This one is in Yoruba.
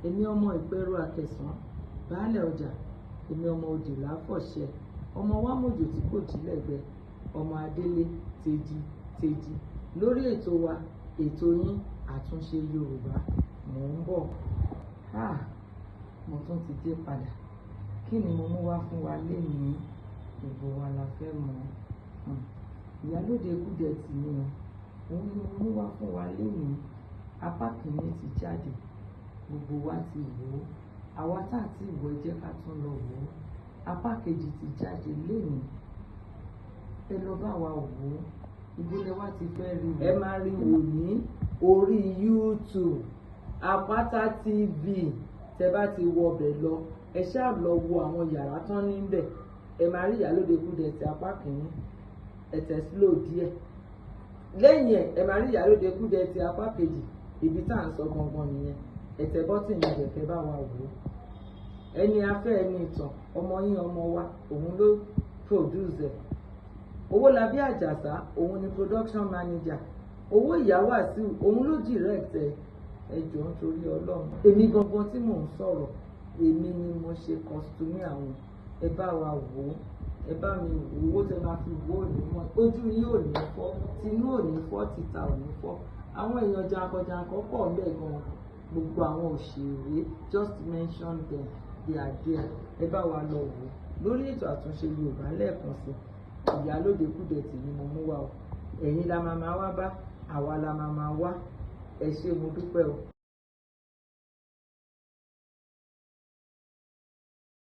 èmi ọmọ ìpẹ́rù àkẹsàn baálẹ̀ ọjà, èmi ọmọ òdì láfọ̀ṣẹ, ọmọ wa mọ̀jò tí kò jí lẹ́gbẹ́, ọmọ adélé tèjì tèjì. Lórí ètò wa, ètò yín àtúnṣe Yorùbá, mò ń bọ̀. Mo tún ti dé padà. Kí ni mo mú wá fún wa lénìí? Gbogbo wa la fẹ́ mọ̀. Ìyálóde Kudeti ni o. Òun ni mo mú wá fún wa lénìí. Apá kìíní ti jáde, gbogbo wa ti wò ó. Àwa tá à ti wò ẹ jẹ́ ká tún lọ wò ó. Apá kejì ti jáde lénìí. Ẹ lọ bá wa wò ó. Ìbúlẹ̀ wa ti fẹ́ rí i. Ẹ máa rí wò ní orí YouTube Àpáta TV. Tẹ bá ti wọ ọbẹ̀ lọ, ẹ ṣáà lọ wo àwọn yàrá tán níbẹ̀. Ẹ máa rí Ìyálóde Kudeti apá kìíní. Ẹ tẹ̀ slow díẹ̀. Lẹ́yìn ẹ̀, ẹ máa rí Ìyálóde Kudeti apá kejì. Ibi tá à ń sọ gangan nìyẹn. Ẹ tẹ bọ́tìnì ibẹ̀ kẹ́ bá wa wò ó. Ẹni afẹ́ ẹni ìtàn, ọmọ yín ọmọ wa, òun ló produce ẹ̀. Owólabí Àjàsá, òun ni production manager. Owó ìyá Wàsíù, òun ló direct ẹ̀. Ẹ jọ̀ọ́ nítorí Ọlọ́run. Èmi gangan tí mò ń sọ̀rọ̀, èmi ni mo ṣe costume àwọn. Ẹ bá wa wò ó. Ẹ bá mi wò ó. Owó tẹ máa fi wò ó ní wọn. Ojú yín ò ní fọ́, tinú ò ní fọ́, tìta ò ní fọ́. Àwọn èèyàn jàǹkànjàǹkàn pọ̀ ńbẹ̀ gan. Gbogbo àwọn òṣèré, just mention them, they are there. Ẹ bá wa lọ wò ó. Lórí ètò àtúnṣe Yorùbá lẹ́ẹ̀kan sí, Ìyálóde Kudeti ni mo mú wá o. Ẹ̀yin la máa wá bá, àwa la máa wá. Ẹ ṣé, mo dúpẹ́ o.